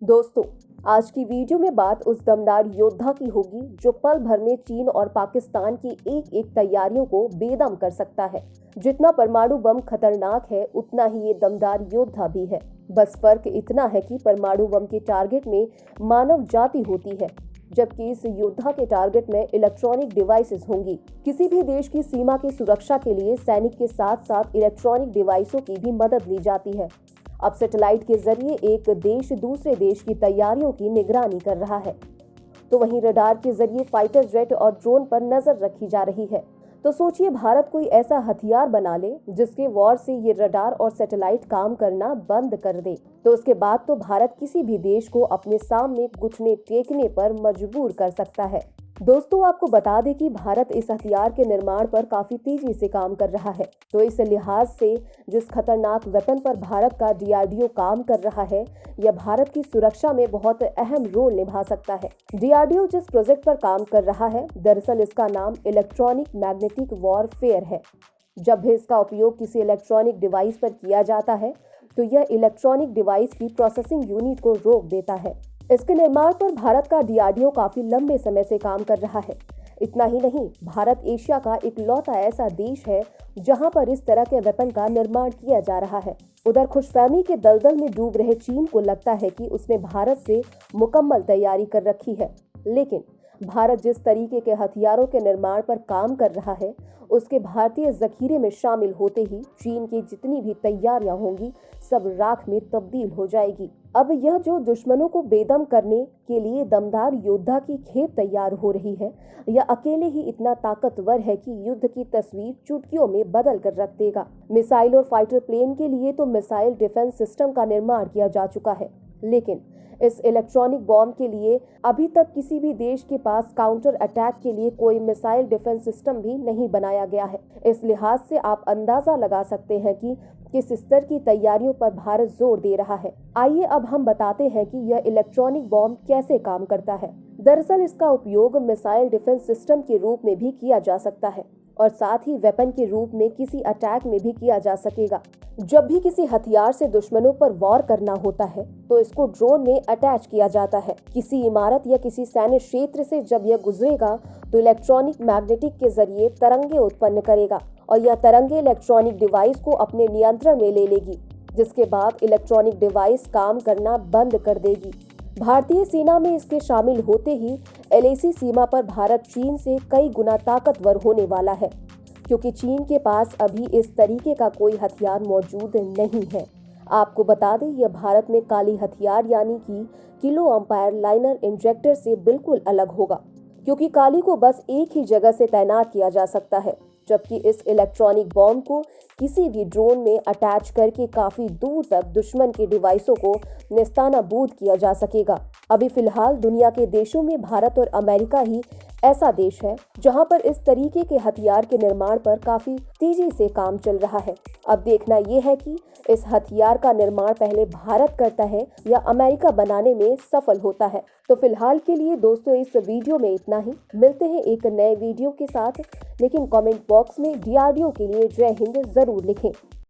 दोस्तों, आज की वीडियो में बात उस दमदार योद्धा की होगी जो पल भर में चीन और पाकिस्तान की एक एक तैयारियों को बेदम कर सकता है। जितना परमाणु बम खतरनाक है, उतना ही ये दमदार योद्धा भी है। बस फर्क इतना है कि परमाणु बम के टारगेट में मानव जाति होती है, जबकि इस योद्धा के टारगेट में इलेक्ट्रॉनिक डिवाइसेस होंगी। किसी भी देश की सीमा की सुरक्षा के लिए सैनिक के साथ साथ इलेक्ट्रॉनिक डिवाइसों की भी मदद ली जाती है। अब सैटेलाइट के जरिए एक देश दूसरे देश की तैयारियों की निगरानी कर रहा है, तो वहीं रडार के जरिए फाइटर जेट और ड्रोन पर नजर रखी जा रही है। तो सोचिए, भारत कोई ऐसा हथियार बना ले जिसके वॉर से ये रडार और सैटेलाइट काम करना बंद कर दे, तो उसके बाद तो भारत किसी भी देश को अपने सामने घुटने टेकने पर मजबूर कर सकता है। दोस्तों, आपको बता दें कि भारत इस हथियार के निर्माण पर काफी तेजी से काम कर रहा है। तो इस लिहाज से जिस खतरनाक वेपन पर भारत का डीआरडीओ काम कर रहा है, यह भारत की सुरक्षा में बहुत अहम रोल निभा सकता है। डीआरडीओ जिस प्रोजेक्ट पर काम कर रहा है, दरअसल इसका नाम इलेक्ट्रॉनिक मैग्नेटिक वॉरफेयर है। जब भी इसका उपयोग किसी इलेक्ट्रॉनिक डिवाइस पर किया जाता है, तो यह इलेक्ट्रॉनिक डिवाइस की प्रोसेसिंग यूनिट को रोक देता है। इसके निर्माण पर भारत का डीआरडीओ काफी लंबे समय से काम कर रहा है। इतना ही नहीं, भारत एशिया का इकलौता ऐसा देश है जहां पर इस तरह के वेपन का निर्माण किया जा रहा है। उधर खुशफहमी के दलदल में डूब रहे चीन को लगता है कि उसने भारत से मुकम्मल तैयारी कर रखी है, लेकिन भारत जिस तरीके के हथियारों के निर्माण पर काम कर रहा है, उसके भारतीय जखीरे में शामिल होते ही चीन की जितनी भी तैयारियां होंगी, सब राख में तब्दील हो जाएगी। अब यह जो दुश्मनों को बेदम करने के लिए दमदार योद्धा की खेप तैयार हो रही है, यह अकेले ही इतना ताकतवर है कि युद्ध की तस्वीर चुटकियों में बदल कर रख देगा। मिसाइल और फाइटर प्लेन के लिए तो मिसाइल डिफेंस सिस्टम का निर्माण किया जा चुका है, लेकिन इस इलेक्ट्रॉनिक बॉम्ब के लिए अभी तक किसी भी देश के पास काउंटर अटैक के लिए कोई मिसाइल डिफेंस सिस्टम भी नहीं बनाया गया है। इस लिहाज से आप अंदाजा लगा सकते हैं कि किस स्तर की तैयारियों पर भारत जोर दे रहा है। आइए अब हम बताते हैं कि यह इलेक्ट्रॉनिक बॉम्ब कैसे काम करता है। दरअसल इसका उपयोग मिसाइल डिफेंस सिस्टम के रूप में भी किया जा सकता है और साथ ही वेपन के रूप में किसी अटैक में भी किया जा सकेगा। जब भी किसी हथियार से दुश्मनों पर वॉर करना होता है, तो इसको ड्रोन में अटैच किया जाता है। किसी इमारत या किसी सैन्य क्षेत्र से जब यह गुजरेगा, तो इलेक्ट्रॉनिक मैग्नेटिक के जरिए तरंगे उत्पन्न करेगा और यह तरंगे इलेक्ट्रॉनिक डिवाइस को अपने नियंत्रण में ले लेगी, जिसके बाद इलेक्ट्रॉनिक डिवाइस काम करना बंद कर देगी। भारतीय सेना में इसके शामिल होते ही एलएसी सीमा पर भारत चीन से कई गुना ताकतवर होने वाला है, क्योंकि चीन के पास अभी इस तरीके का कोई हथियार मौजूद नहीं है। आपको बता दें, यह भारत में काली हथियार यानी कि किलो एम्पायर लाइनर इंजेक्टर से बिल्कुल अलग होगा, क्योंकि काली को बस एक ही जगह से तैनात किया जा सकता है, जबकि इस इलेक्ट्रॉनिक बॉम्ब को किसी भी ड्रोन में अटैच करके काफी दूर तक दुश्मन के डिवाइसों को नेस्तानाबूद किया जा सकेगा। अभी फिलहाल दुनिया के देशों में भारत और अमेरिका ही ऐसा देश है जहां पर इस तरीके के हथियार के निर्माण पर काफी तेजी से काम चल रहा है। अब देखना यह है कि इस हथियार का निर्माण पहले भारत करता है या अमेरिका बनाने में सफल होता है। तो फिलहाल के लिए दोस्तों, इस वीडियो में इतना ही। मिलते हैं एक नए वीडियो के साथ, लेकिन कमेंट बॉक्स में डीआरडीओ के लिए जय हिंद जरूर लिखें।